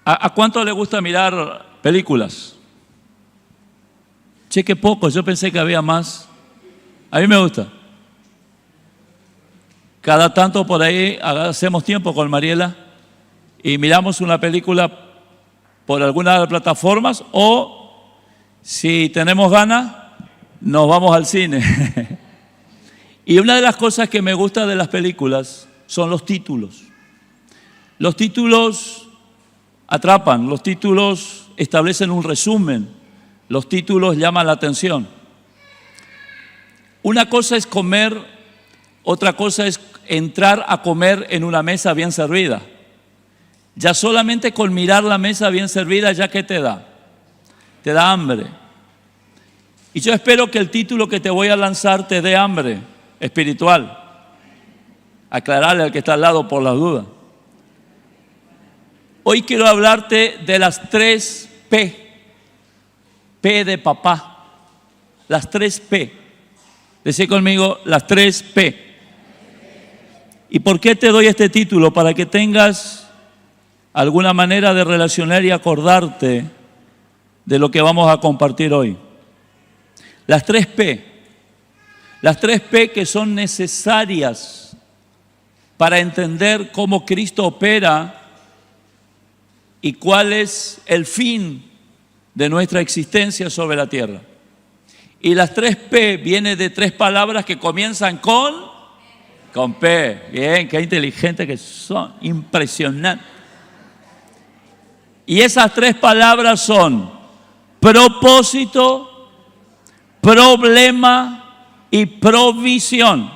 ¿A cuánto le gusta mirar películas? Che, qué poco, yo pensé que había más. A mí me gusta. Cada tanto por ahí hacemos tiempo con Mariela y miramos una película por alguna de las plataformas o, si tenemos ganas, nos vamos al cine. Y una de las cosas que me gusta de las películas son los títulos. Los títulos atrapan, los títulos establecen un resumen, los títulos llaman la atención. Una cosa es comer, otra cosa es entrar a comer en una mesa bien servida. Ya solamente con mirar la mesa bien servida, ¿ya qué te da? Te da hambre. Y yo espero que el título que te voy a lanzar te dé hambre espiritual. Aclararle al que está al lado por las dudas. Hoy quiero hablarte de las 3 P. P de papá. Las 3 P. Decí conmigo, las 3 P. ¿Y por qué te doy este título? Para que tengas alguna manera de relacionar y acordarte de lo que vamos a compartir hoy. Las 3 P. Las 3 P que son necesarias para entender cómo Cristo opera y cuál es el fin de nuestra existencia sobre la tierra. Y las 3 P vienen de 3 palabras que comienzan con P. Bien, qué inteligentes que son, impresionante. Y esas 3 palabras son propósito, problema y provisión.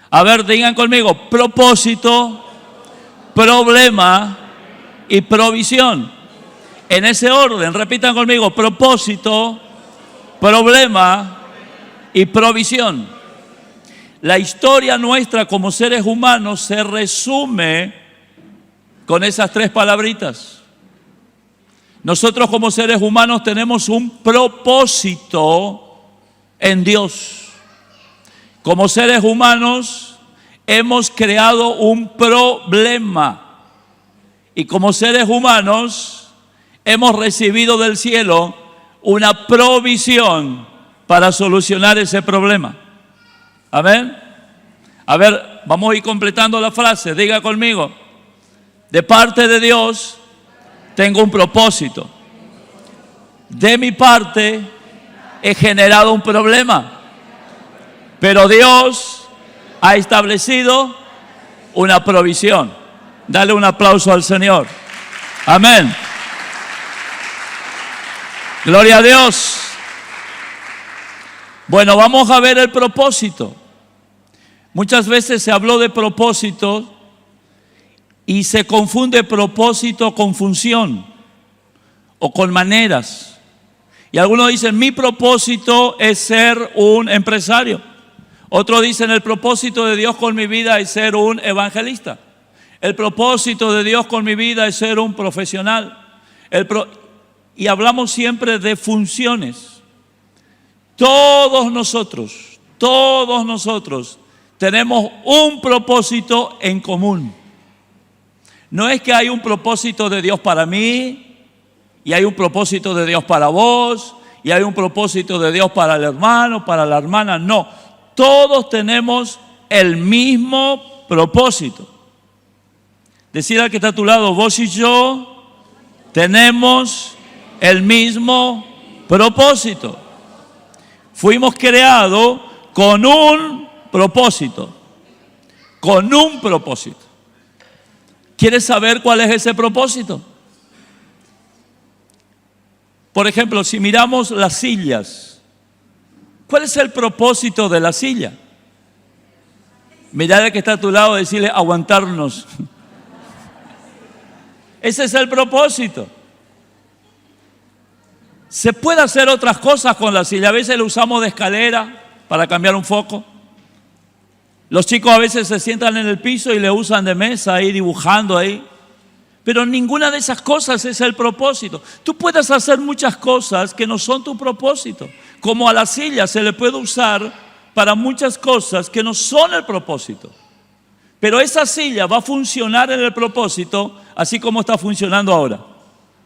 A ver, digan conmigo, propósito, problema y provisión. En ese orden, repitan conmigo, propósito, problema y provisión. La historia nuestra como seres humanos se resume con esas 3 palabritas. Nosotros como seres humanos tenemos un propósito en Dios. Como seres humanos hemos creado un problema. Y como seres humanos hemos recibido del cielo una provisión para solucionar ese problema. Amén. A ver, vamos a ir completando la frase. Diga conmigo. De parte de Dios tengo un propósito. De mi parte he generado un problema. Pero Dios ha establecido una provisión. Dale un aplauso al Señor. Amén. Gloria a Dios. Bueno, vamos a ver el propósito. Muchas veces se habló de propósito y se confunde propósito con función o con maneras. Y algunos dicen, mi propósito es ser un empresario. Otros dicen, el propósito de Dios con mi vida es ser un evangelista. El propósito de Dios con mi vida es ser un profesional. Y hablamos siempre de funciones. Todos nosotros tenemos un propósito en común. No es que hay un propósito de Dios para mí, y hay un propósito de Dios para vos, y hay un propósito de Dios para el hermano, para la hermana. No, todos tenemos el mismo propósito. Decir al que está a tu lado, vos y yo tenemos el mismo propósito. Fuimos creados con un propósito. Con un propósito. ¿Quieres saber cuál es ese propósito? Por ejemplo, si miramos las sillas, ¿cuál es el propósito de la silla? Mirar al que está a tu lado y decirle, aguantarnos. Ese es el propósito. Se puede hacer otras cosas con la silla. A veces la usamos de escalera para cambiar un foco. Los chicos a veces se sientan en el piso y le usan de mesa ahí dibujando ahí. Pero ninguna de esas cosas es el propósito. Tú puedes hacer muchas cosas que no son tu propósito. Como a la silla se le puede usar para muchas cosas que no son el propósito. Pero esa silla va a funcionar en el propósito así como está funcionando ahora.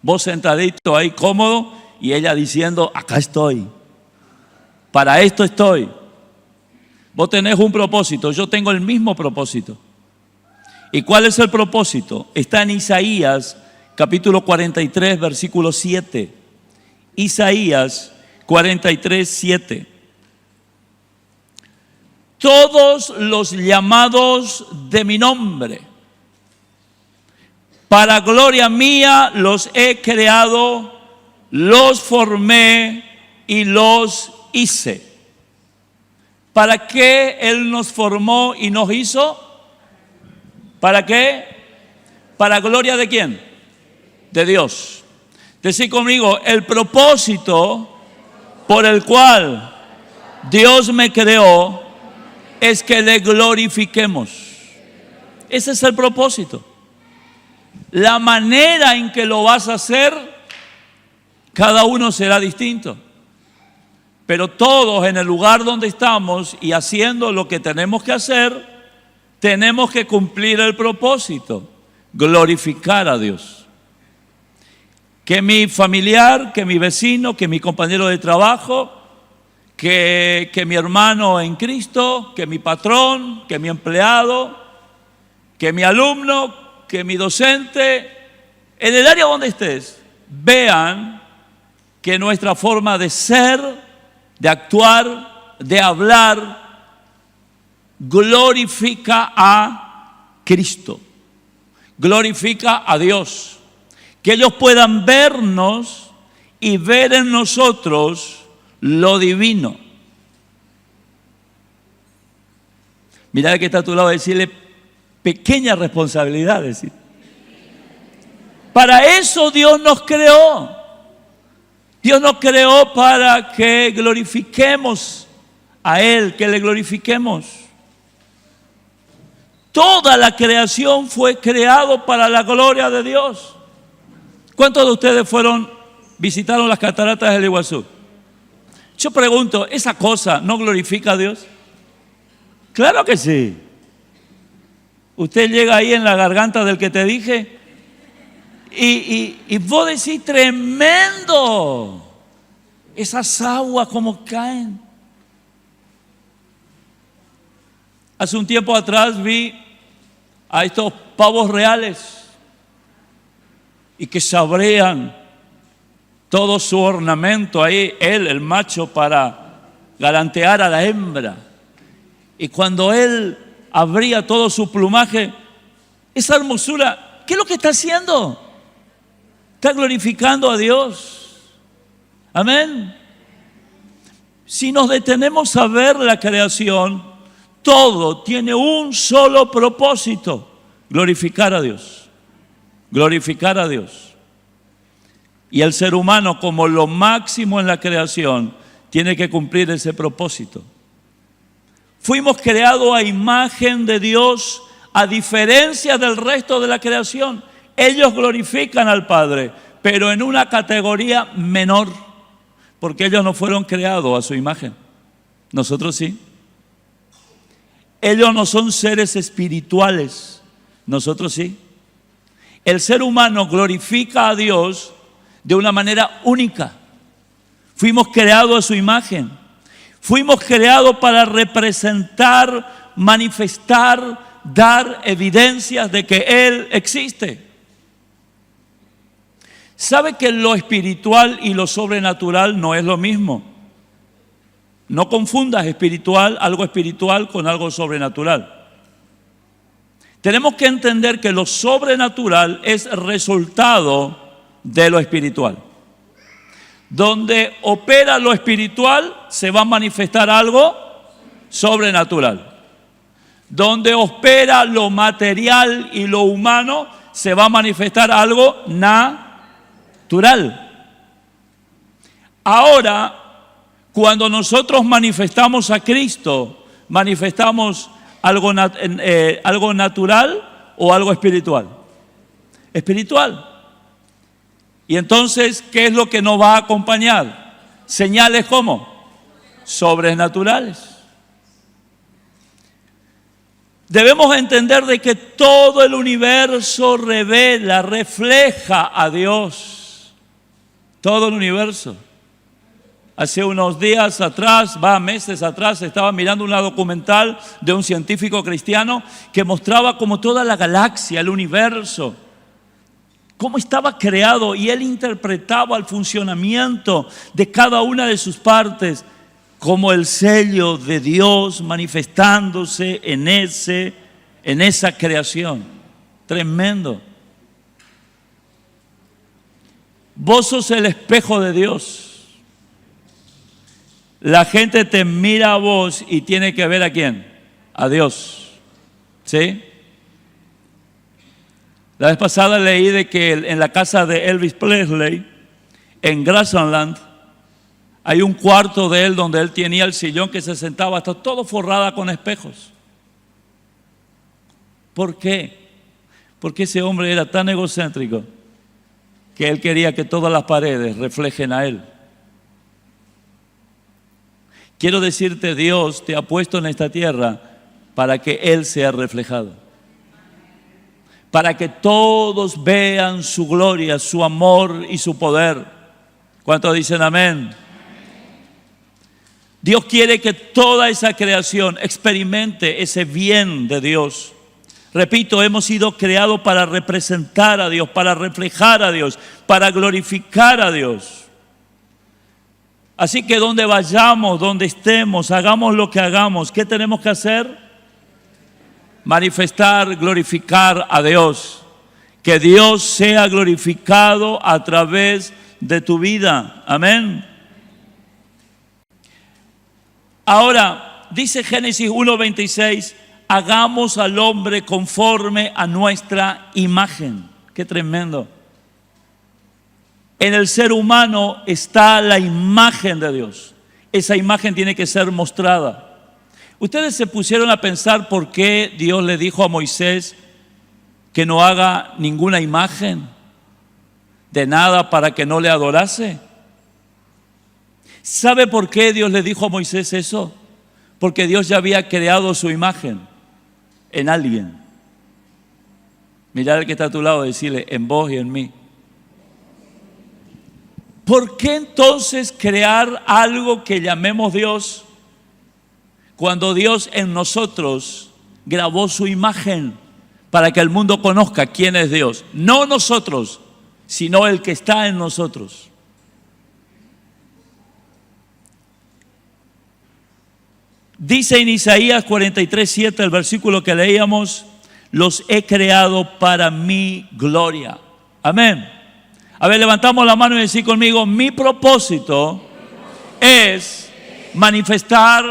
vos sentadito ahí cómodo y ella diciendo, acá estoy, para esto estoy. Vos tenés un propósito, yo tengo el mismo propósito. ¿Y cuál es el propósito? Está en Isaías capítulo 43, versículo 7. Isaías 43, 7. Todos los llamados de mi nombre, para gloria mía los he creado, los formé y los hice. ¿Para qué Él nos formó y nos hizo? ¿Para qué? ¿Para gloria de quién? De Dios. Decid conmigo, el propósito por el cual Dios me creó es que le glorifiquemos. Ese es el propósito. La manera en que lo vas a hacer, cada uno será distinto. Pero todos en el lugar donde estamos y haciendo lo que tenemos que hacer, tenemos que cumplir el propósito, glorificar a Dios. Que mi familiar, que mi vecino, que mi compañero de trabajo, que mi hermano en Cristo, que mi patrón, que mi empleado, que mi alumno, que mi docente, en el área donde estés, vean que nuestra forma de ser, de actuar, de hablar, glorifica a Cristo, glorifica a Dios. Que ellos puedan vernos y ver en nosotros lo divino. Mira el que está a tu lado, decirle pequeña responsabilidad. Decir. Para eso Dios nos creó. Dios nos creó para que glorifiquemos a Él, que le glorifiquemos. Toda la creación fue creado para la gloria de Dios. ¿Cuántos de ustedes visitaron las cataratas del Iguazú? Yo pregunto, ¿esa cosa no glorifica a Dios? Claro que sí. Usted llega ahí en la garganta del que te dije y vos decís, tremendo, esas aguas como caen. Hace un tiempo atrás vi a estos pavos reales y que sabrean todo su ornamento ahí, él, el macho, para galantear a la hembra. Y cuando él abría todo su plumaje, esa hermosura, ¿qué es lo que está haciendo? Está glorificando a Dios. Amén. Si nos detenemos a ver la creación, todo tiene un solo propósito: glorificar a Dios. Glorificar a Dios. Y el ser humano, como lo máximo en la creación, tiene que cumplir ese propósito. Fuimos creados a imagen de Dios, a diferencia del resto de la creación. Ellos glorifican al Padre, pero en una categoría menor, porque ellos no fueron creados a su imagen. Nosotros sí. Ellos no son seres espirituales, nosotros sí. El ser humano glorifica a Dios de una manera única. Fuimos creados a su imagen. Fuimos creados para representar, manifestar, dar evidencias de que Él existe. ¿Sabe que lo espiritual y lo sobrenatural no es lo mismo? No confundas algo espiritual con algo sobrenatural. Tenemos que entender que lo sobrenatural es resultado de lo espiritual. Donde opera lo espiritual, se va a manifestar algo sobrenatural. Donde opera lo material y lo humano, se va a manifestar algo natural. Ahora, cuando nosotros manifestamos a Cristo, manifestamos algo natural o algo espiritual. Espiritual. Y entonces, ¿qué es lo que nos va a acompañar? Señales como sobrenaturales. Debemos entender de que todo el universo revela, refleja a Dios. Todo el universo. Hace unos días atrás, meses atrás, estaba mirando una documental de un científico cristiano que mostraba como toda la galaxia, el universo, cómo estaba creado, y él interpretaba el funcionamiento de cada una de sus partes como el sello de Dios manifestándose en esa creación. Tremendo. Vos sos el espejo de Dios. La gente te mira a vos y tiene que ver ¿a quién? A Dios. ¿Sí? La vez pasada leí de que en la casa de Elvis Presley, en Graceland, hay un cuarto de él donde él tenía el sillón que se sentaba, está todo forrada con espejos. ¿Por qué? Porque ese hombre era tan egocéntrico que él quería que todas las paredes reflejen a él. Quiero decirte, Dios te ha puesto en esta tierra para que Él sea reflejado. Para que todos vean su gloria, su amor y su poder. ¿Cuántos dicen amén? Dios quiere que toda esa creación experimente ese bien de Dios. Repito, hemos sido creados para representar a Dios, para reflejar a Dios, para glorificar a Dios. Así que donde vayamos, donde estemos, hagamos lo que hagamos, ¿qué tenemos que hacer? Manifestar, glorificar a Dios. Que Dios sea glorificado a través de tu vida. Amén. Ahora, dice Génesis 1:26, hagamos al hombre conforme a nuestra imagen. Qué tremendo. En el ser humano está la imagen de Dios. Esa imagen tiene que ser mostrada. Ustedes se pusieron a pensar por qué Dios le dijo a Moisés que no haga ninguna imagen de nada para que no le adorase. ¿Sabe por qué Dios le dijo a Moisés eso? Porque Dios ya había creado su imagen en alguien. Mirar al que está a tu lado y decirle, en vos y en mí. ¿Por qué entonces crear algo que llamemos Dios cuando Dios en nosotros grabó su imagen para que el mundo conozca quién es Dios? No nosotros, sino el que está en nosotros. Dice en Isaías 43:7, el versículo que leíamos, los he creado para mi gloria. Amén. A ver, levantamos la mano y decir conmigo, mi propósito es manifestar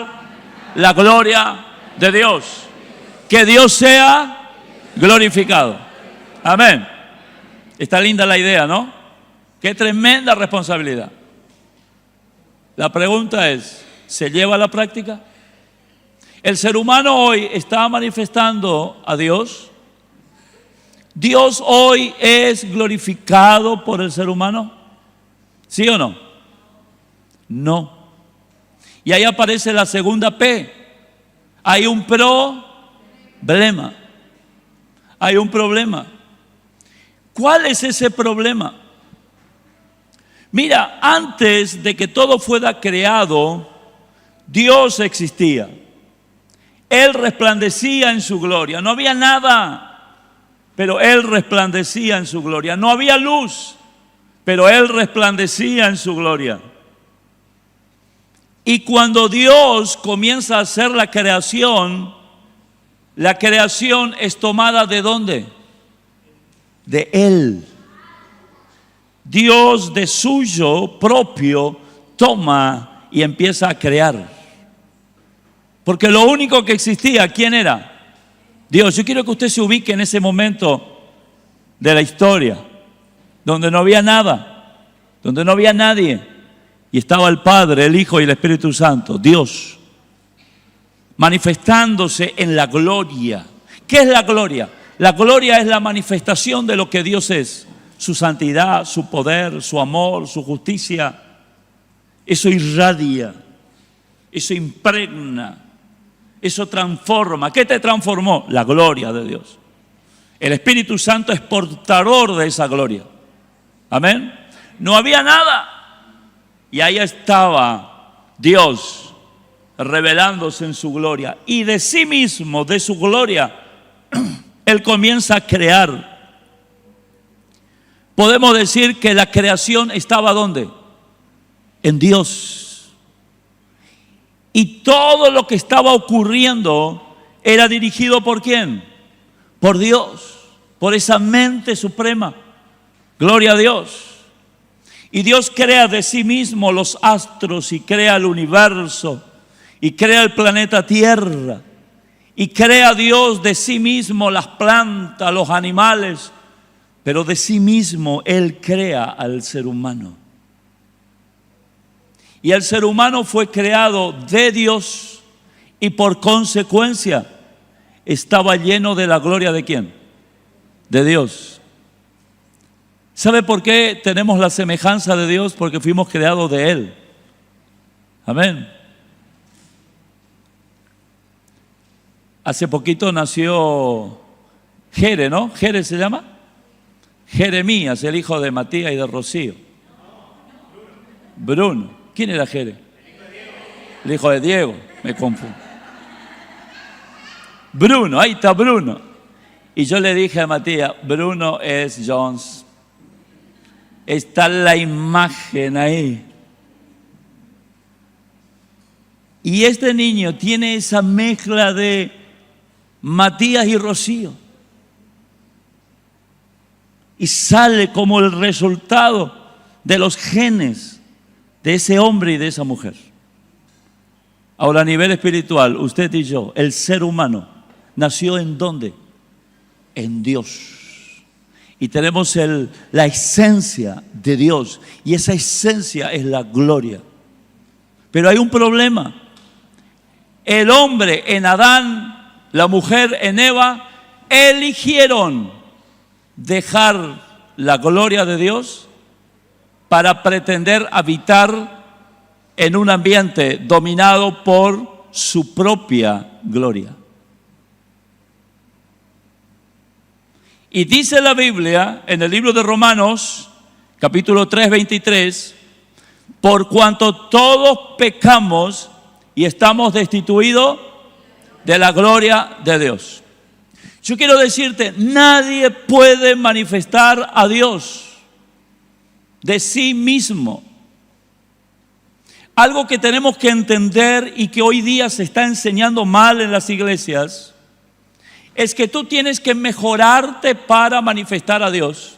la gloria de Dios. Que Dios sea glorificado. Amén. Está linda la idea, ¿no? Qué tremenda responsabilidad. La pregunta es, ¿se lleva a la práctica? El ser humano hoy está manifestando a Dios. ¿Dios hoy es glorificado por el ser humano? ¿Sí o no? No. Y ahí aparece la segunda P. Hay un problema. Hay un problema. ¿Cuál es ese problema? Mira, antes de que todo fuera creado, Dios existía. Él resplandecía en su gloria. No había nada, pero Él resplandecía en su gloria. No había luz, pero Él resplandecía en su gloria. Y cuando Dios comienza a hacer la creación es tomada ¿de dónde? De Él. Dios de suyo propio toma y empieza a crear. Porque lo único que existía, ¿quién era? Dios. Yo quiero que usted se ubique en ese momento de la historia, donde no había nada, donde no había nadie, y estaba el Padre, el Hijo y el Espíritu Santo, Dios, manifestándose en la gloria. ¿Qué es la gloria? La gloria es la manifestación de lo que Dios es, su santidad, su poder, su amor, su justicia. Eso irradia, eso impregna, eso transforma. ¿Qué te transformó? La gloria de Dios. El Espíritu Santo es portador de esa gloria. Amén. no había nada. Y ahí estaba Dios revelándose en su gloria. Y de sí mismo, de su gloria, Él comienza a crear. Podemos decir que la creación estaba ¿dónde? En Dios. Y todo lo que estaba ocurriendo era dirigido ¿por quién? Por Dios, por esa mente suprema. Gloria a Dios. Y Dios crea de sí mismo los astros y crea el universo y crea el planeta Tierra y crea Dios de sí mismo las plantas, los animales, pero de sí mismo Él crea al ser humano. Y el ser humano fue creado de Dios y por consecuencia estaba lleno de la gloria ¿de quién? De Dios. ¿Sabe por qué tenemos la semejanza de Dios? Porque fuimos creados de Él. Amén. Hace poquito nació Jere, ¿no? Jere se llama. Jeremías, el hijo de Matías y de Rocío. Bruno. ¿Quién era Jere? El hijo de Diego. Me confundo. Bruno, ahí está Bruno. Y yo le dije a Matías, Bruno es Jones. Está la imagen ahí. Y este niño tiene esa mezcla de Matías y Rocío. Y sale como el resultado de los genes de ese hombre y de esa mujer. Ahora, a nivel espiritual, usted y yo, el ser humano, nació ¿en dónde? En Dios. Y tenemos la esencia de Dios. Y esa esencia es la gloria. Pero hay un problema. El hombre en Adán, la mujer en Eva, eligieron dejar la gloria de Dios para pretender habitar en un ambiente dominado por su propia gloria. Y dice la Biblia en el libro de Romanos, capítulo 3, 23, por cuanto todos pecamos y estamos destituidos de la gloria de Dios. Yo quiero decirte, nadie puede manifestar a Dios de sí mismo. Algo que tenemos que entender y que hoy día se está enseñando mal en las iglesias es que tú tienes que mejorarte para manifestar a Dios.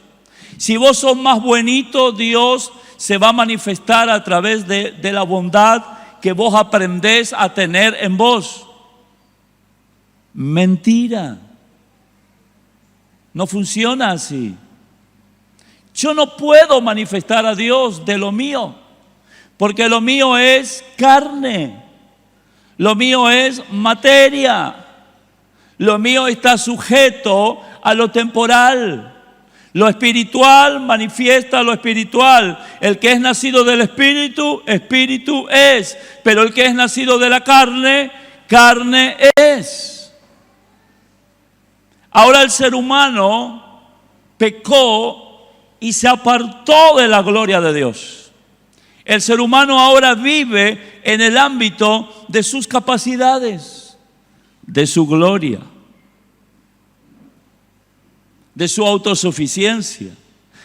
Si vos sos más bonito, Dios se va a manifestar a través de la bondad que vos aprendés a tener en vos. Mentira. No funciona así. Yo no puedo manifestar a Dios de lo mío, porque lo mío es carne, lo mío es materia. Lo mío está sujeto a lo temporal. Lo espiritual manifiesta lo espiritual. El que es nacido del Espíritu, Espíritu es. Pero el que es nacido de la carne, carne es. Ahora el ser humano pecó y se apartó de la gloria de Dios. El ser humano ahora vive en el ámbito de sus capacidades, de su gloria, de su autosuficiencia,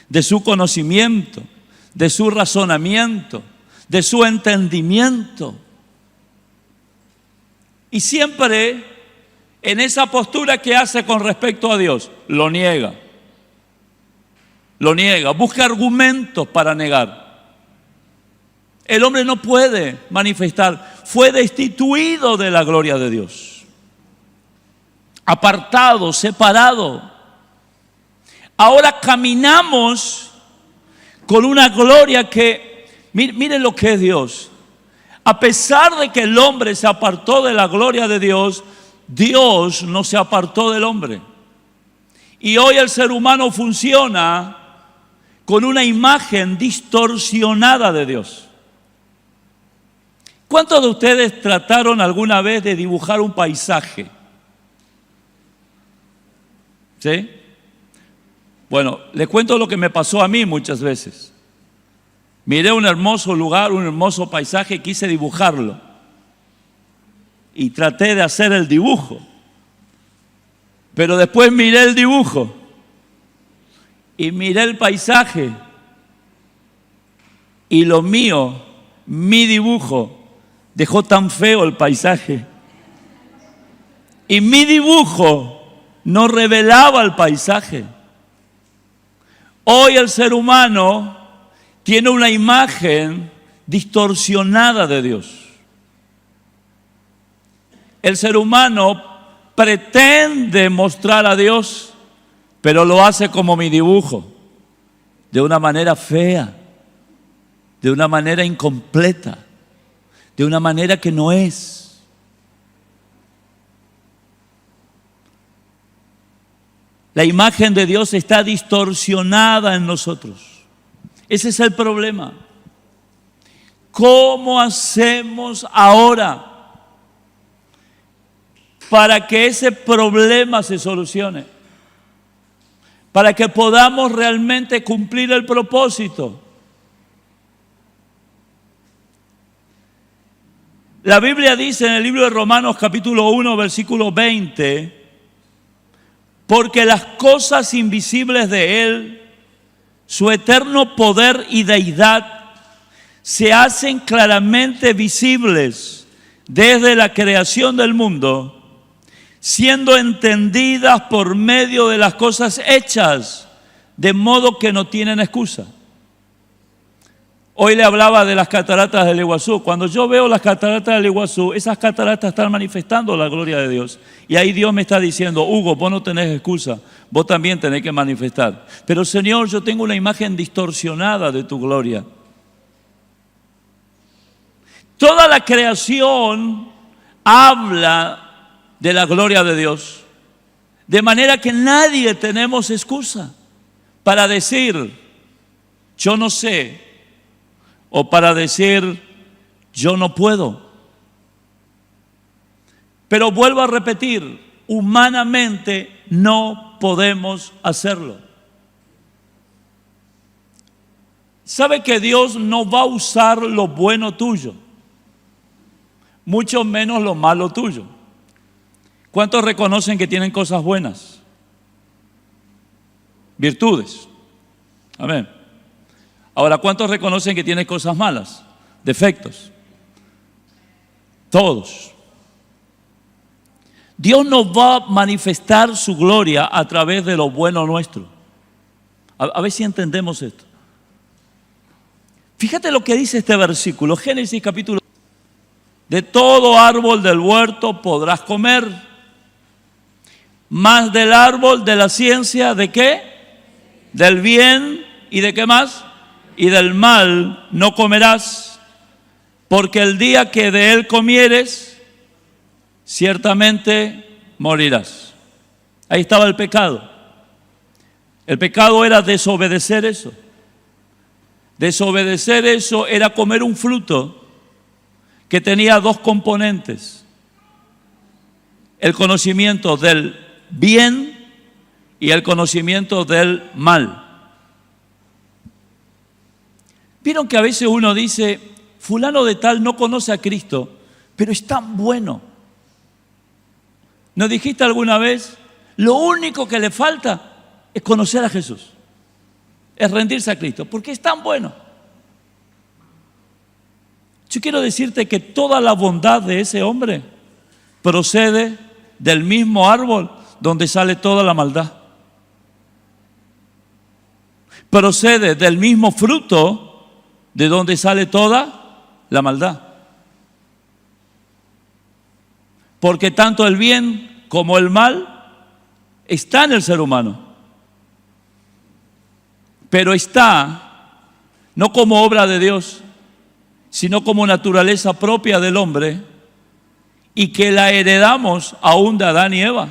de su conocimiento, de su razonamiento, de su entendimiento. Y siempre en esa postura que hace con respecto a Dios, lo niega, busca argumentos para negar. El hombre no puede manifestar, fue destituido de la gloria de Dios. Apartado, separado. Ahora caminamos con una gloria que, miren lo que es Dios. A pesar de que el hombre se apartó de la gloria de Dios, Dios no se apartó del hombre. Y hoy el ser humano funciona con una imagen distorsionada de Dios. ¿Cuántos de ustedes trataron alguna vez de dibujar un paisaje? ¿Sí? Bueno, les cuento lo que me pasó a mí muchas veces. Miré un hermoso lugar, un hermoso paisaje, quise dibujarlo. Y traté de hacer el dibujo. Pero después miré el dibujo y miré el paisaje. Y lo mío, mi dibujo, dejó tan feo el paisaje. Y mi dibujo no revelaba el paisaje. Hoy el ser humano tiene una imagen distorsionada de Dios. El ser humano pretende mostrar a Dios, pero lo hace como mi dibujo, de una manera fea, de una manera incompleta, de una manera que no es. La imagen de Dios está distorsionada en nosotros. Ese es el problema. ¿Cómo hacemos ahora para que ese problema se solucione? Para que podamos realmente cumplir el propósito. La Biblia dice en el libro de Romanos capítulo 1, versículo 20, porque las cosas invisibles de Él, su eterno poder y deidad, se hacen claramente visibles desde la creación del mundo, siendo entendidas por medio de las cosas hechas, de modo que no tienen excusa. Hoy le hablaba de las cataratas del Iguazú. Cuando yo veo las cataratas del Iguazú, esas cataratas están manifestando la gloria de Dios. Y ahí Dios me está diciendo, Hugo, vos no tenés excusa, vos también tenés que manifestar. Pero Señor, yo tengo una imagen distorsionada de tu gloria. Toda la creación habla de la gloria de Dios. De manera que nadie tenemos excusa para decir, yo no sé, o para decir, yo no puedo. Pero vuelvo a repetir, humanamente no podemos hacerlo. ¿Sabe que Dios no va a usar lo bueno tuyo? Mucho menos lo malo tuyo. ¿Cuántos reconocen que tienen cosas buenas? Virtudes. Amén. Ahora, ¿cuántos reconocen que tienen cosas malas? Defectos. Todos. Dios nos va a manifestar su gloria a través de lo bueno nuestro. A ver si entendemos esto. Fíjate lo que dice este versículo, Génesis capítulo. De todo árbol del huerto podrás comer, mas del árbol de la ciencia, ¿de qué? Del bien y de qué más? Y del mal no comerás, porque el día que de él comieres, ciertamente morirás. Ahí estaba el pecado. El pecado era desobedecer eso. Desobedecer eso era comer un fruto que tenía dos componentes: el conocimiento del bien y el conocimiento del mal. Vieron que a veces uno dice, fulano de tal no conoce a Cristo, pero es tan bueno. ¿Nos dijiste alguna vez? Lo único que le falta es conocer a Jesús, es rendirse a Cristo, porque es tan bueno. Yo quiero decirte que toda la bondad de ese hombre procede del mismo árbol donde sale toda la maldad. Procede del mismo fruto de donde sale toda la maldad. Porque tanto el bien como el mal está en el ser humano. Pero está no como obra de Dios, sino como naturaleza propia del hombre, y que la heredamos aún de Adán y Eva.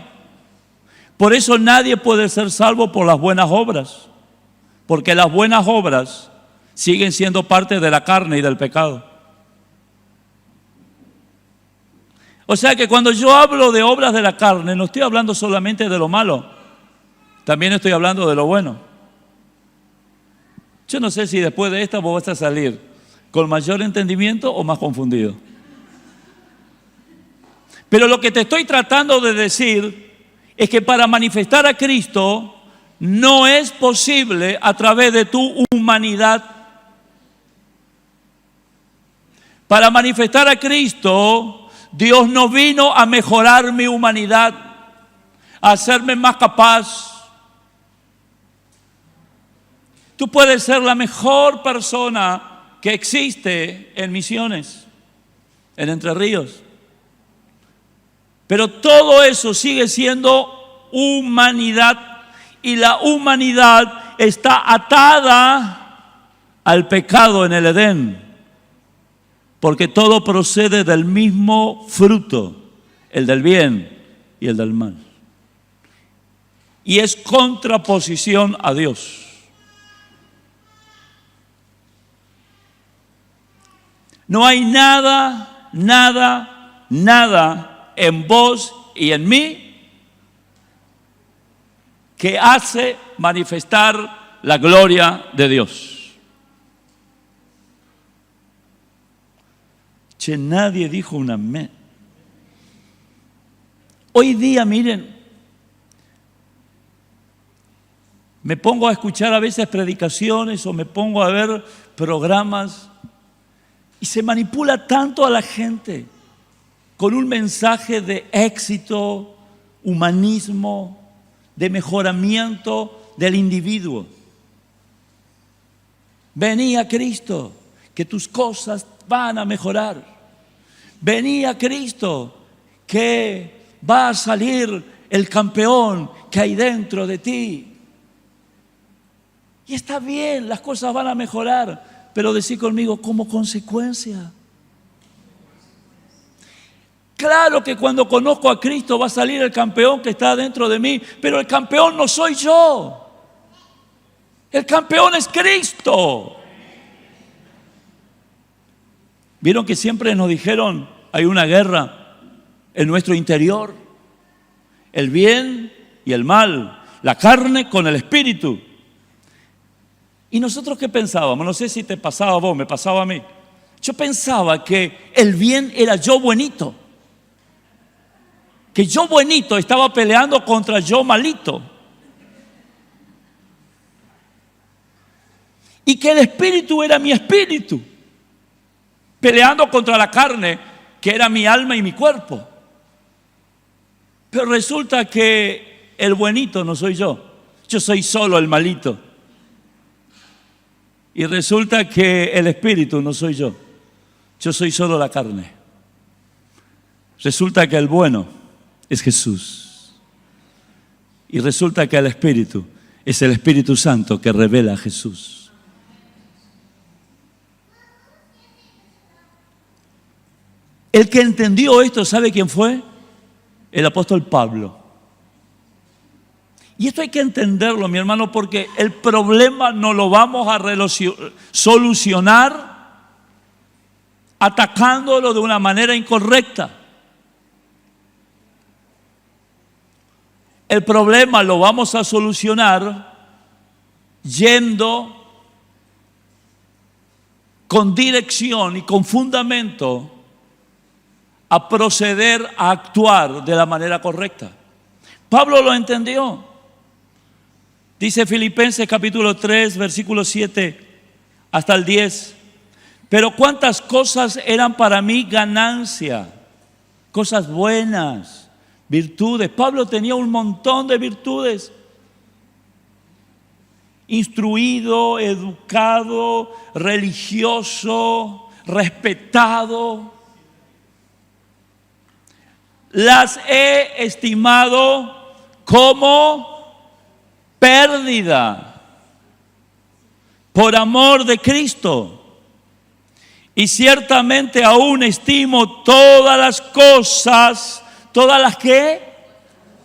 Por eso nadie puede ser salvo por las buenas obras, porque las buenas obras siguen siendo parte de la carne y del pecado. O sea que cuando yo hablo de obras de la carne, no estoy hablando solamente de lo malo, también estoy hablando de lo bueno. Yo no sé si después de esta vos vas a salir con mayor entendimiento o más confundido. Pero lo que te estoy tratando de decir es que para manifestar a Cristo no es posible a través de tu humanidad. Para manifestar a Cristo, Dios no vino a mejorar mi humanidad, a hacerme más capaz. Tú puedes ser la mejor persona que existe en Misiones, en Entre Ríos. Pero todo eso sigue siendo humanidad, y la humanidad está atada al pecado en el Edén, porque todo procede del mismo fruto, el del bien y el del mal. Y es contraposición a Dios. No hay nada en vos y en mí que hace manifestar la gloria de Dios. Che, nadie dijo un amén. Hoy día, miren, me pongo a escuchar a veces predicaciones o me pongo a ver programas y se manipula tanto a la gente con un mensaje de éxito, humanismo, de mejoramiento del individuo. Vení a Cristo, que tus cosas van a mejorar. Vení a Cristo, que va a salir el campeón que hay dentro de ti. Y está bien, las cosas van a mejorar, pero decí conmigo, como consecuencia. Claro que cuando conozco a Cristo va a salir el campeón que está dentro de mí, pero el campeón no soy yo. El campeón es Cristo. ¿Vieron que siempre nos dijeron, hay una guerra en nuestro interior? El bien y el mal, la carne con el espíritu. ¿Y nosotros qué pensábamos? No sé si te pasaba a vos, me pasaba a mí. Yo pensaba que el bien era yo buenito. Que yo buenito estaba peleando contra yo malito. Y que el espíritu era mi espíritu, peleando contra la carne, que era mi alma y mi cuerpo. Pero resulta que el buenito no soy yo. Yo soy solo el malito. Y resulta que el espíritu no soy yo. Yo soy solo la carne. Resulta que el bueno es Jesús. Y resulta que el Espíritu es el Espíritu Santo que revela a Jesús. El que entendió esto, ¿sabe quién fue? El apóstol Pablo. Y esto hay que entenderlo, mi hermano, porque el problema no lo vamos a solucionar atacándolo de una manera incorrecta. El problema lo vamos a solucionar yendo con dirección y con fundamento a proceder a actuar de la manera correcta. Pablo lo entendió. Dice Filipenses capítulo 3, versículo 7 hasta el 10. Pero cuántas cosas eran para mí ganancia, cosas buenas, virtudes. Pablo tenía un montón de virtudes. Instruido, educado, religioso, respetado. Las he estimado como pérdida por amor de Cristo. Y ciertamente aún estimo todas las cosas, todas las que,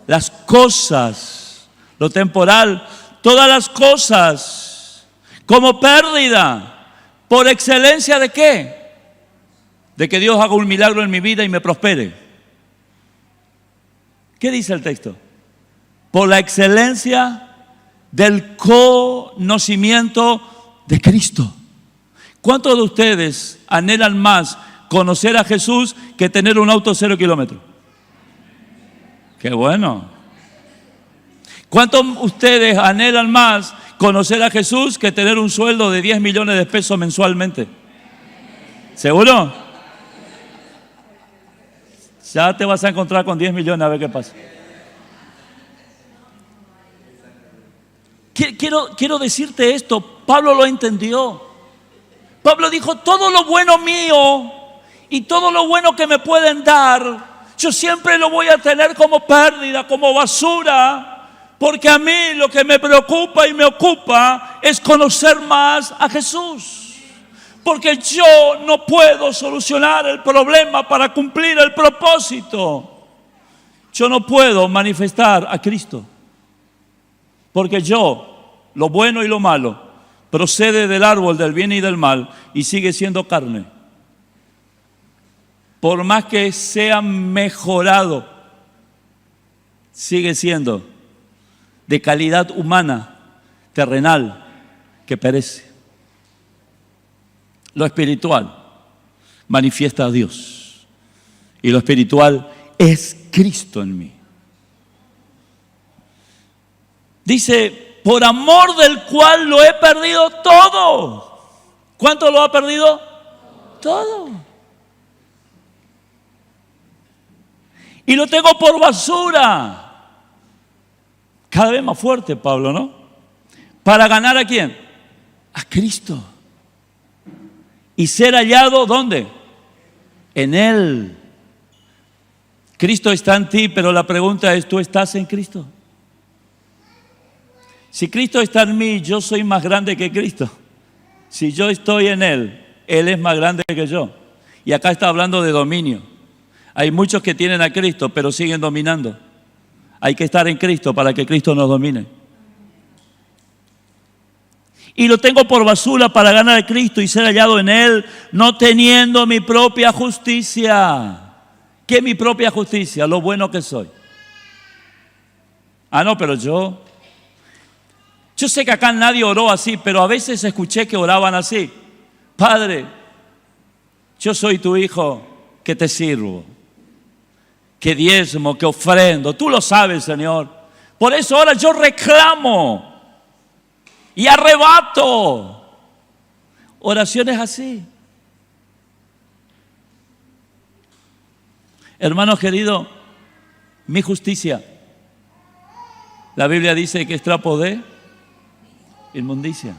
las cosas, lo temporal, todas las cosas como pérdida, por excelencia de qué? De que Dios haga un milagro en mi vida y me prospere. ¿Qué dice el texto? Por la excelencia del conocimiento de Cristo. ¿Cuántos de ustedes anhelan más conocer a Jesús que tener un auto 0 kilómetros? ¡Qué bueno! ¿Cuántos de ustedes anhelan más conocer a Jesús que tener un sueldo de 10 millones de pesos mensualmente? ¿Seguro? Ya te vas a encontrar con 10 millones a ver qué pasa. Quiero decirte esto, Pablo lo entendió. Pablo dijo, todo lo bueno mío y todo lo bueno que me pueden dar, yo siempre lo voy a tener como pérdida, como basura, porque a mí lo que me preocupa y me ocupa es conocer más a Jesús. Porque yo no puedo solucionar el problema para cumplir el propósito. Yo no puedo manifestar a Cristo. Porque lo bueno y lo malo, procede del árbol del bien y del mal y sigue siendo carne. Por más que sea mejorado, sigue siendo de calidad humana, terrenal, que perece. Lo espiritual manifiesta a Dios y lo espiritual es Cristo en mí. Dice, por amor del cual lo he perdido todo. ¿Cuánto lo ha perdido? Todo. Y lo tengo por basura. Cada vez más fuerte, Pablo, ¿no? ¿Para ganar a quién? A Cristo. Y ser hallado, ¿dónde? En Él. Cristo está en ti, pero la pregunta es, ¿tú estás en Cristo? Si Cristo está en mí, yo soy más grande que Cristo. Si yo estoy en Él, Él es más grande que yo. Y acá está hablando de dominio. Hay muchos que tienen a Cristo, pero siguen dominando. Hay que estar en Cristo para que Cristo nos domine. Y lo tengo por basura para ganar a Cristo y ser hallado en Él, no teniendo mi propia justicia. ¿Qué es mi propia justicia? Lo bueno que soy. Ah, no, pero yo sé que acá nadie oró así, pero a veces escuché que oraban así. Padre, yo soy tu hijo que te sirvo, que diezmo, que ofrendo. Tú lo sabes, Señor. Por eso ahora yo reclamo y arrebato oraciones así. Hermanos queridos, mi justicia, la Biblia dice que es trapo de inmundicia.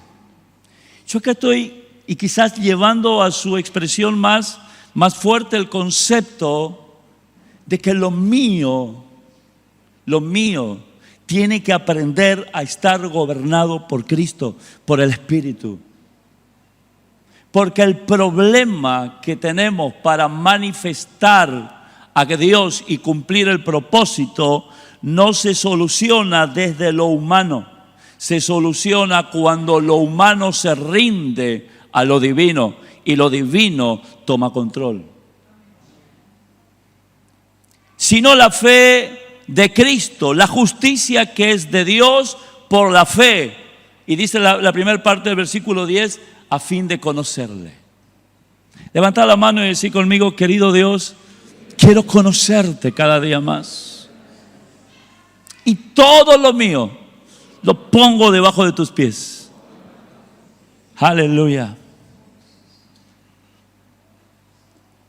Yo acá estoy, y quizás llevando a su expresión más fuerte el concepto de que lo mío tiene que aprender a estar gobernado por Cristo, por el Espíritu. Porque el problema que tenemos para manifestar a Dios y cumplir el propósito no se soluciona desde lo humano, se soluciona cuando lo humano se rinde a lo divino y lo divino toma control. Sino la fe de Cristo, la justicia que es de Dios por la fe. Y dice la primera parte del versículo 10, a fin de conocerle. Levanta la mano y decir conmigo, querido Dios, quiero conocerte cada día más. Y todo lo mío lo pongo debajo de tus pies. Aleluya.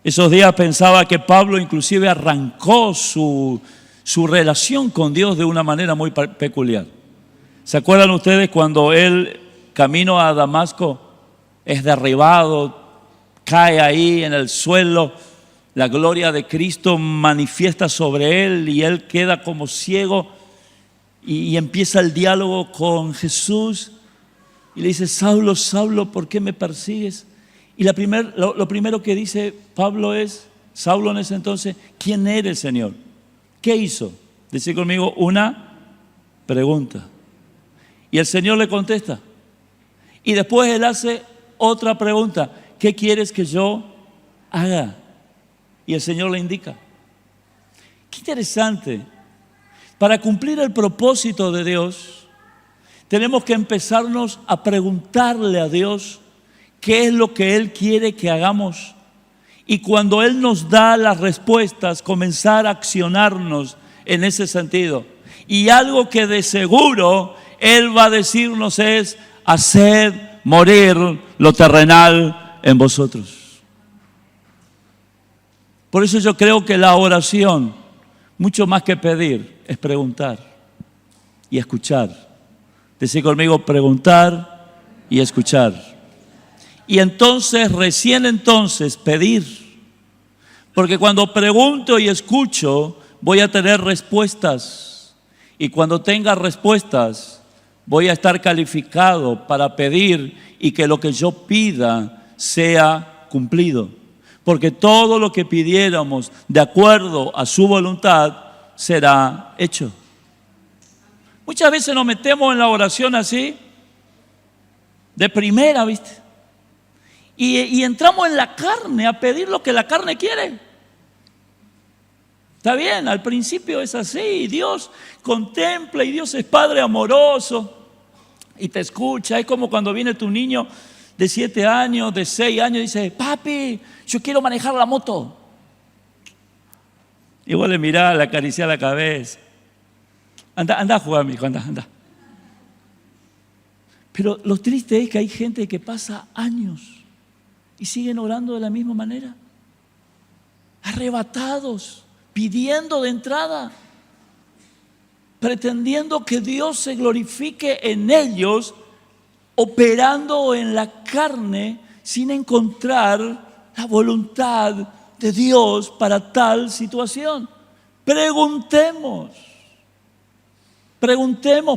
Esos días pensaba que Pablo inclusive arrancó su relación con Dios de una manera muy peculiar. ¿Se acuerdan ustedes cuando él, camino a Damasco, es derribado, cae ahí en el suelo, la gloria de Cristo manifiesta sobre él y él queda como ciego y empieza el diálogo con Jesús y le dice, Saulo, Saulo, ¿por qué me persigues? Y lo primero que dice Pablo es, Saulo en ese entonces, ¿quién eres, Señor? ¿Qué hizo? Dice conmigo, una pregunta. Y el Señor le contesta. Y después él hace otra pregunta. ¿Qué quieres que yo haga? Y el Señor le indica. Qué interesante. Para cumplir el propósito de Dios, tenemos que empezarnos a preguntarle a Dios qué es lo que Él quiere que hagamos. Y cuando Él nos da las respuestas, comenzar a accionarnos en ese sentido. Y algo que de seguro Él va a decirnos es: haced morir lo terrenal en vosotros. Por eso yo creo que la oración, mucho más que pedir, es preguntar y escuchar. Decid conmigo: preguntar y escuchar. Y entonces, recién entonces, pedir. Porque cuando pregunto y escucho, voy a tener respuestas. Y cuando tenga respuestas, voy a estar calificado para pedir y que lo que yo pida sea cumplido. Porque todo lo que pidiéramos de acuerdo a su voluntad será hecho. Muchas veces nos metemos en la oración así, de primera, ¿viste? Y entramos en la carne a pedir lo que la carne quiere. Está bien, al principio es así, Dios contempla y Dios es Padre amoroso y te escucha. Es como cuando viene tu niño de 7 años, de 6 años y dice: papi, yo quiero manejar la moto. Y vos le mirás, le acariciás la cabeza. Anda a jugar, mijo, anda. Pero lo triste es que hay gente que pasa años y siguen orando de la misma manera. Arrebatados, pidiendo de entrada, pretendiendo que Dios se glorifique en ellos, operando en la carne sin encontrar la voluntad de Dios para tal situación. Preguntemos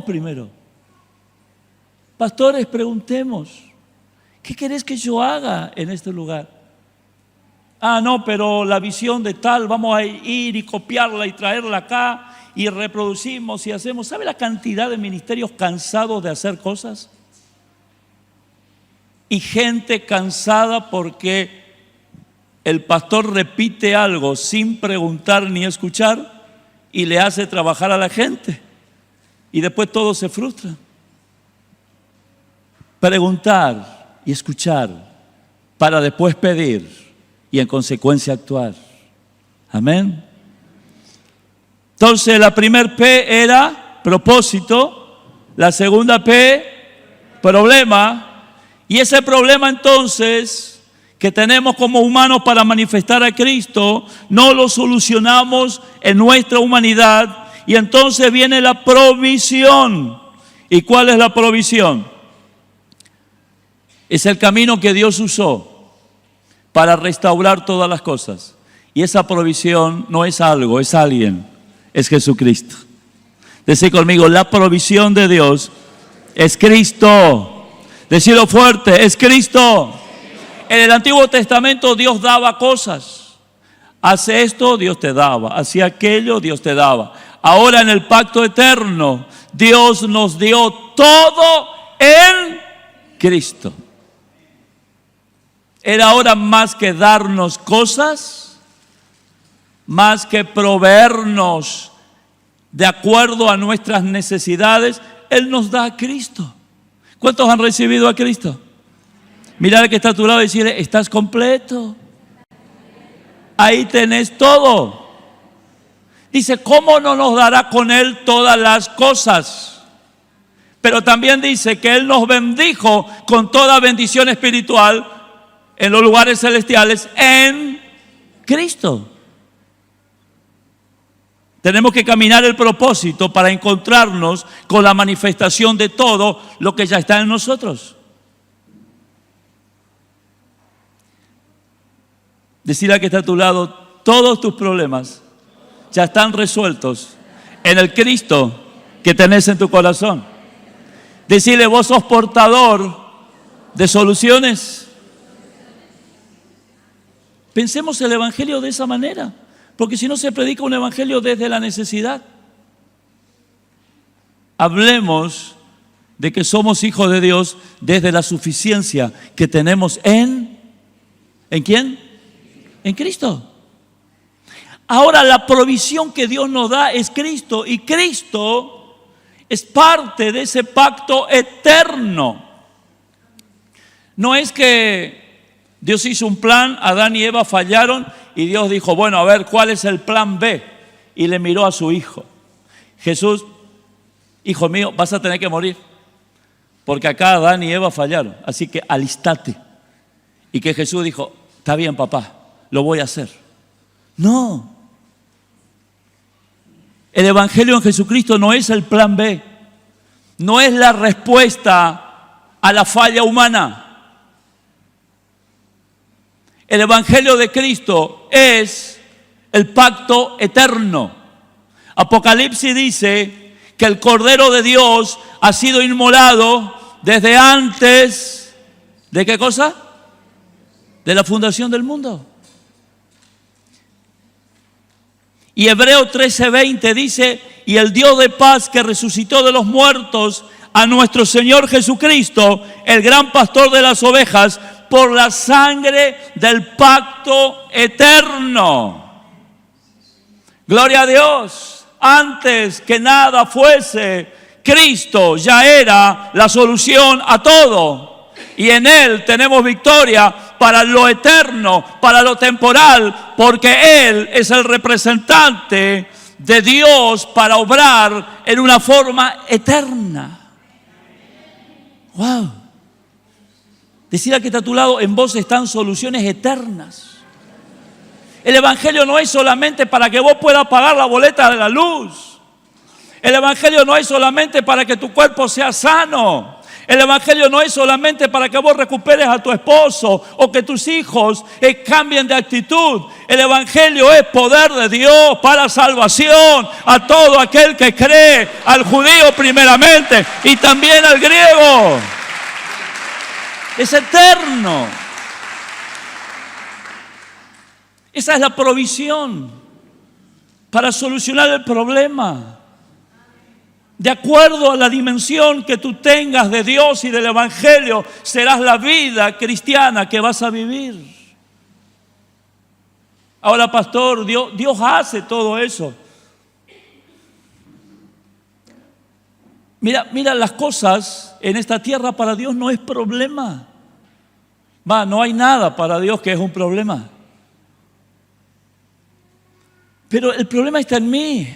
primero. Pastores, preguntemos: ¿qué querés que yo haga en este lugar? Ah, no, pero la visión de tal, vamos a ir y copiarla y traerla acá y reproducimos y hacemos. ¿Sabe la cantidad de ministerios cansados de hacer cosas? Y gente cansada porque el pastor repite algo sin preguntar ni escuchar y le hace trabajar a la gente. Y después todos se frustran. Preguntar y escuchar para después pedir y en consecuencia actuar. Amén. Entonces la primer P era propósito, la segunda P, problema. Y ese problema entonces que tenemos como humanos para manifestar a Cristo, no lo solucionamos en nuestra humanidad. Y entonces viene la provisión. ¿Y cuál es la provisión? Es el camino que Dios usó para restaurar todas las cosas. Y esa provisión no es algo, es alguien, es Jesucristo. Decid conmigo: la provisión de Dios es Cristo. Decidlo fuerte: es Cristo. En el Antiguo Testamento Dios daba cosas. Hace esto, Dios te daba. Hacía aquello, Dios te daba. Ahora en el pacto eterno, Dios nos dio todo en Cristo. Era ahora más que darnos cosas, más que proveernos de acuerdo a nuestras necesidades, Él nos da a Cristo. ¿Cuántos han recibido a Cristo? Mira al que está a tu lado y decirle: estás completo. Ahí tenés todo. Dice: ¿cómo no nos dará con Él todas las cosas? Pero también dice que Él nos bendijo con toda bendición espiritual en los lugares celestiales en Cristo. Tenemos que caminar el propósito para encontrarnos con la manifestación de todo lo que ya está en nosotros. Decirle al que está a tu lado: todos tus problemas ya están resueltos en el Cristo que tenés en tu corazón. Decirle: vos sos portador de soluciones. Pensemos el evangelio de esa manera, porque si no se predica un evangelio desde la necesidad. Hablemos de que somos hijos de Dios desde la suficiencia que tenemos ¿en quién? En Cristo. Ahora la provisión que Dios nos da es Cristo, y Cristo Es parte de ese pacto eterno. No es que Dios hizo un plan, Adán y Eva fallaron y Dios dijo, bueno, a ver, ¿cuál es el plan B? Y le miró a su hijo. Jesús, hijo mío, vas a tener que morir, porque acá Adán y Eva fallaron, así que alistate. Y que Jesús dijo, está bien, papá, lo voy a hacer. No. El Evangelio en Jesucristo no es el plan B, no es la respuesta a la falla humana. El Evangelio de Cristo es el pacto eterno. Apocalipsis dice que el Cordero de Dios ha sido inmolado desde antes, ¿de qué cosa? De la fundación del mundo. Y Hebreo 13:20 dice, y el Dios de paz que resucitó de los muertos a nuestro Señor Jesucristo, el gran pastor de las ovejas, por la sangre del pacto eterno. Gloria a Dios. Antes que nada fuese, Cristo ya era la solución a todo. Y en Él tenemos victoria para lo eterno, para lo temporal, porque Él es el representante de Dios para obrar en una forma eterna. ¡Wow! Decir al que está a tu lado, en vos están soluciones eternas. El Evangelio no es solamente para que vos puedas pagar la boleta de la luz. El Evangelio no es solamente para que tu cuerpo sea sano. El Evangelio no es solamente para que vos recuperes a tu esposo o que tus hijos cambien de actitud. El Evangelio es poder de Dios para salvación a todo aquel que cree, al judío primeramente y también al griego. Es eterno. Esa es la provisión para solucionar el problema. De acuerdo a la dimensión que tú tengas de Dios y del Evangelio, serás la vida cristiana que vas a vivir. Ahora, pastor, Dios hace todo eso. Mira, las cosas en esta tierra para Dios no es problema. No hay nada para Dios que es un problema. Pero el problema está en mí.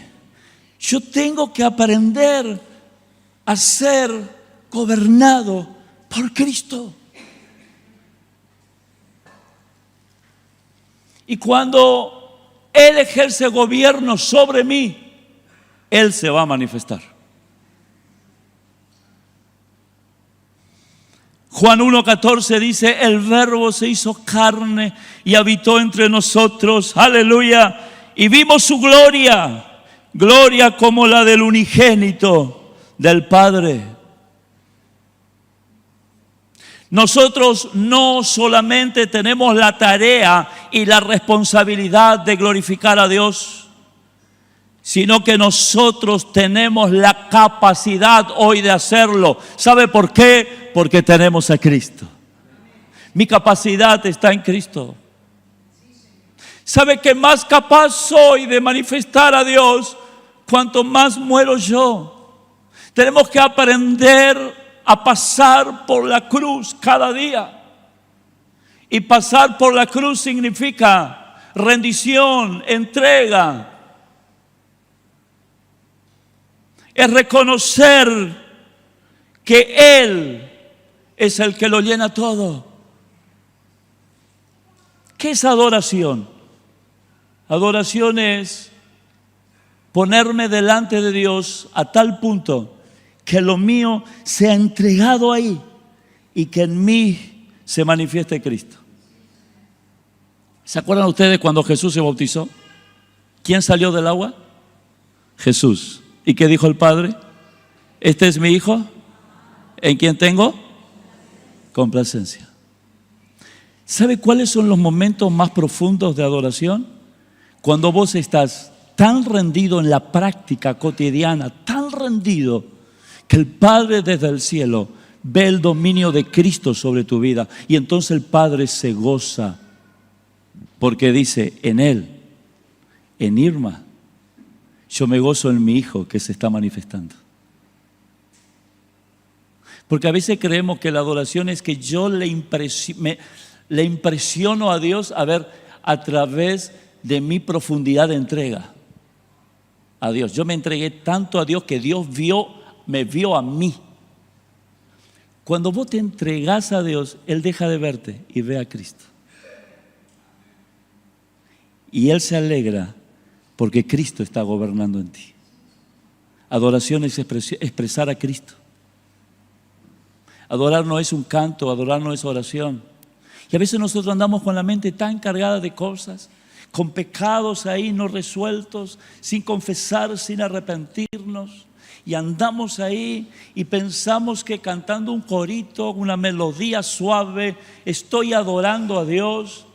Yo tengo que aprender a ser gobernado por Cristo. Y cuando Él ejerce gobierno sobre mí, Él se va a manifestar. Juan 1:14 dice, el Verbo se hizo carne y habitó entre nosotros, aleluya, y vimos su gloria, gloria como la del unigénito del Padre. Nosotros no solamente tenemos la tarea y la responsabilidad de glorificar a Dios, sino que nosotros tenemos la capacidad hoy de hacerlo. ¿Sabe por qué? Porque tenemos a Cristo. Mi capacidad está en Cristo. ¿Sabe que más capaz soy de manifestar a Dios cuanto más muero yo? Tenemos que aprender a pasar por la cruz cada día. Y pasar por la cruz significa rendición, entrega. Es reconocer que Él es el que lo llena todo. ¿Qué es adoración? Adoración es ponerme delante de Dios a tal punto que lo mío sea entregado ahí y que en mí se manifieste Cristo. ¿Se acuerdan ustedes cuando Jesús se bautizó? ¿Quién salió del agua? Jesús. ¿Y qué dijo el Padre? Este es mi Hijo, en quien tengo complacencia. ¿Sabe cuáles son los momentos más profundos de adoración? Cuando vos estás tan rendido en la práctica cotidiana, tan rendido, que el Padre desde el cielo ve el dominio de Cristo sobre tu vida. Y entonces el Padre se goza, porque dice, en Él, en Irma, yo me gozo en mi Hijo que se está manifestando. Porque a veces creemos que la adoración es que yo le impresiono a Dios, a través de mi profundidad de entrega a Dios. Yo me entregué tanto a Dios que Dios me vio a mí. Cuando vos te entregás a Dios, Él deja de verte y ve a Cristo. Y Él se alegra porque Cristo está gobernando en ti. Adoración es expresar a Cristo. Adorar no es un canto, adorar no es oración. Y a veces nosotros andamos con la mente tan cargada de cosas, con pecados ahí no resueltos, sin confesar, sin arrepentirnos. Y andamos ahí y pensamos que cantando un corito, una melodía suave, estoy adorando a Dios.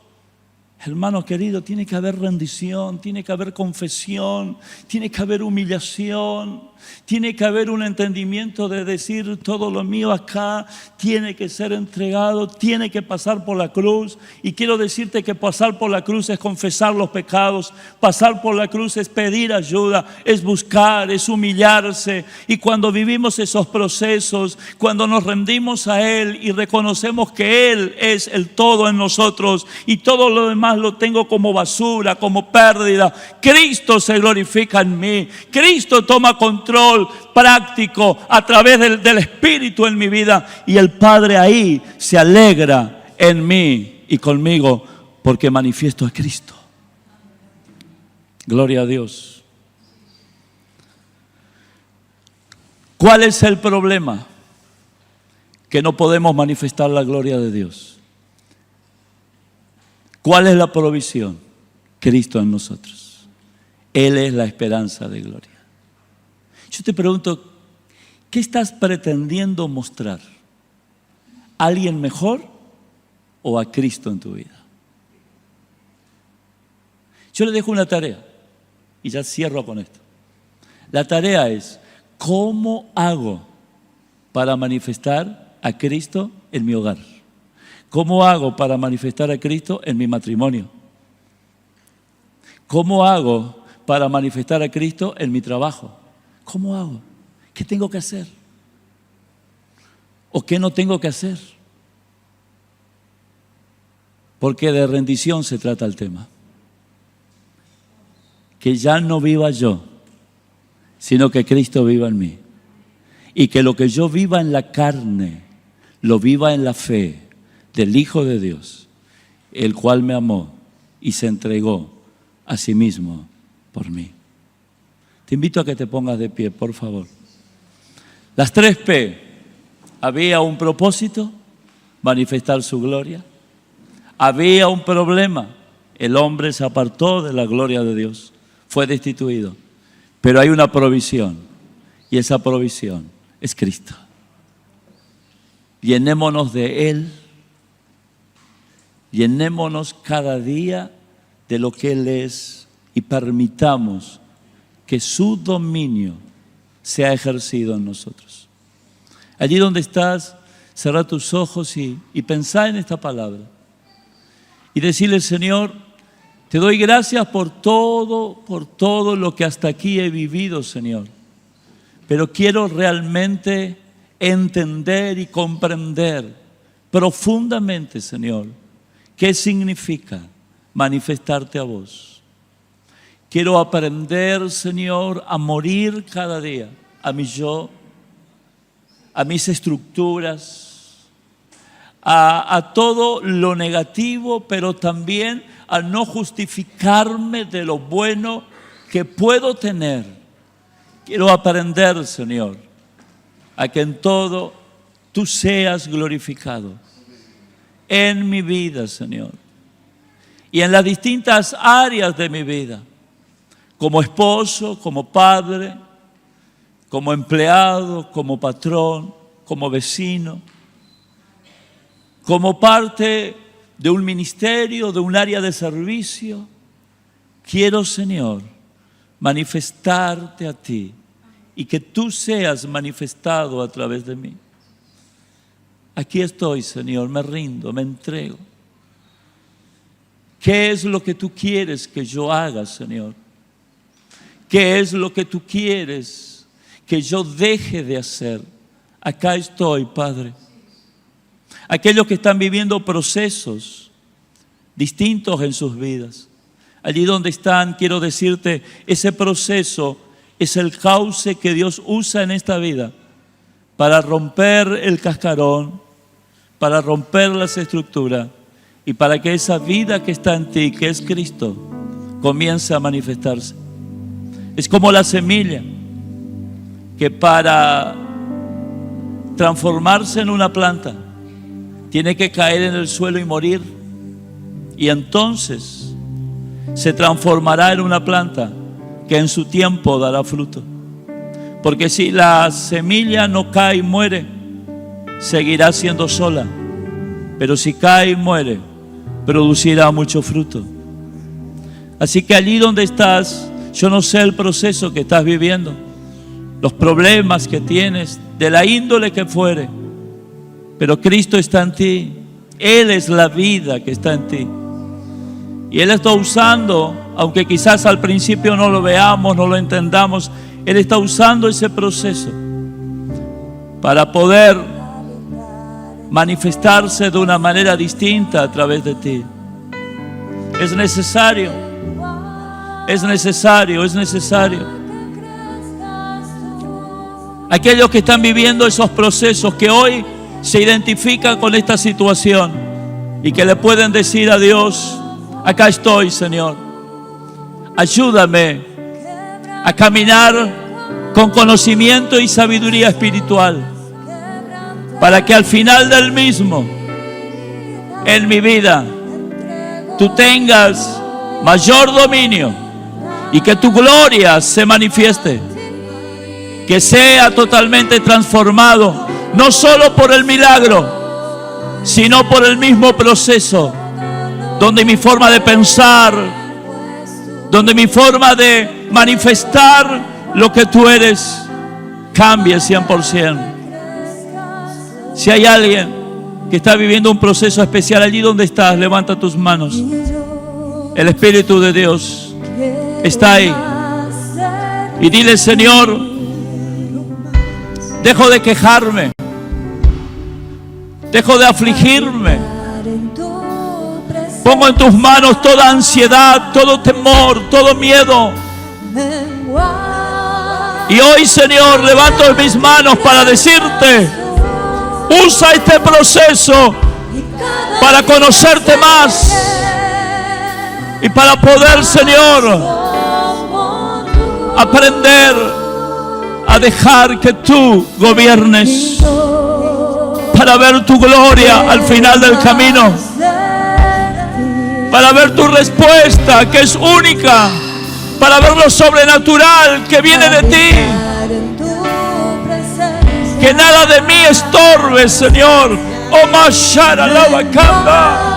Hermano querido, tiene que haber rendición, tiene que haber confesión, tiene que haber humillación, tiene que haber un entendimiento de decir todo lo mío acá tiene que ser entregado, tiene que pasar por la cruz. Y quiero decirte que pasar por la cruz es confesar los pecados, pasar por la cruz es pedir ayuda, es buscar, es humillarse. Y cuando vivimos esos procesos, cuando nos rendimos a Él y reconocemos que Él es el todo en nosotros y todo lo demás lo tengo como basura, como pérdida, Cristo se glorifica en mí, Cristo toma control práctico a través del Espíritu en mi vida, y el Padre ahí se alegra en mí y conmigo porque manifiesto a Cristo. Gloria a Dios. ¿Cuál es el problema? Que no podemos manifestar la gloria de Dios. ¿Cuál es la provisión? Cristo en nosotros. Él es la esperanza de gloria. Yo te pregunto, ¿qué estás pretendiendo mostrar? ¿A alguien mejor o a Cristo en tu vida? Yo le dejo una tarea y ya cierro con esto. La tarea es, ¿cómo hago para manifestar a Cristo en mi hogar? ¿Cómo hago para manifestar a Cristo en mi matrimonio? ¿Cómo hago para manifestar a Cristo en mi trabajo? ¿Cómo hago? ¿Qué tengo que hacer? ¿O qué no tengo que hacer? Porque de rendición se trata el tema. Que ya no viva yo, sino que Cristo viva en mí. Y que lo que yo viva en la carne, lo viva en la fe del Hijo de Dios, el cual me amó y se entregó a sí mismo por mí. Te invito a que te pongas de pie, por favor. Las 3 P. Había un propósito, manifestar su gloria. Había un problema, el hombre se apartó de la gloria de Dios, fue destituido. Pero hay una provisión, y esa provisión es Cristo. Llenémonos de Él, llenémonos cada día de lo que Él es y permitamos que su dominio sea ejercido en nosotros. Allí donde estás, cerrá tus ojos y pensá en esta palabra. Y decirle, Señor, te doy gracias por todo lo que hasta aquí he vivido, Señor. Pero quiero realmente entender y comprender profundamente, Señor, qué significa manifestarte a vos. Quiero aprender, Señor, a morir cada día a mi yo, a mis estructuras, a todo lo negativo, pero también a no justificarme de lo bueno que puedo tener. Quiero aprender, Señor, a que en todo tú seas glorificado en mi vida, Señor, y en las distintas áreas de mi vida, como esposo, como padre, como empleado, como patrón, como vecino, como parte de un ministerio, de un área de servicio. Quiero, Señor, manifestarte a ti y que tú seas manifestado a través de mí. Aquí estoy, Señor, me rindo, me entrego. ¿Qué es lo que tú quieres que yo haga, Señor? ¿Qué es lo que tú quieres que yo deje de hacer Acá estoy, Padre. Aquellos que están viviendo procesos distintos en sus vidas. Allí donde están, quiero decirte, ese proceso es el cauce que Dios usa en esta vida para romper el cascarón, para romper las estructuras y para que esa vida que está en ti, que es Cristo, comience a manifestarse. Es como la semilla que para transformarse en una planta tiene que caer en el suelo y morir, y entonces se transformará en una planta que en su tiempo dará fruto. Porque si la semilla no cae y muere, seguirá siendo sola, pero si cae y muere, producirá mucho fruto. Así que allí donde estás, yo no sé el proceso que estás viviendo, los problemas que tienes, de la índole que fuere, pero Cristo está en ti. Él es la vida que está en ti. Y Él está usando, aunque quizás al principio no lo veamos, no lo entendamos, Él está usando ese proceso para poder manifestarse de una manera distinta a través de ti. Es necesario, es necesario, es necesario. Aquellos que están viviendo esos procesos, que hoy se identifican con esta situación y que le pueden decir a Dios: acá estoy, Señor, ayúdame a caminar con conocimiento y sabiduría espiritual, para que al final del mismo, en mi vida, tú tengas mayor dominio y que tu gloria se manifieste, que sea totalmente transformado, no solo por el milagro, sino por el mismo proceso, donde mi forma de pensar, donde mi forma de manifestar lo que tú eres cambie 100%. Si hay alguien que está viviendo un proceso especial, allí donde estás, levanta tus manos. El Espíritu de Dios está ahí. Y dile: Señor, dejo de quejarme, dejo de afligirme, pongo en tus manos toda ansiedad, todo temor, todo miedo. Y hoy, Señor, levanto mis manos para decirte: usa este proceso para conocerte más y para poder, Señor, aprender a dejar que tú gobiernes, para ver tu gloria al final del camino, para ver tu respuesta que es única, para ver lo sobrenatural que viene de ti. Que nada de mí estorbe, Señor. Oh, Mashara la Wakanda.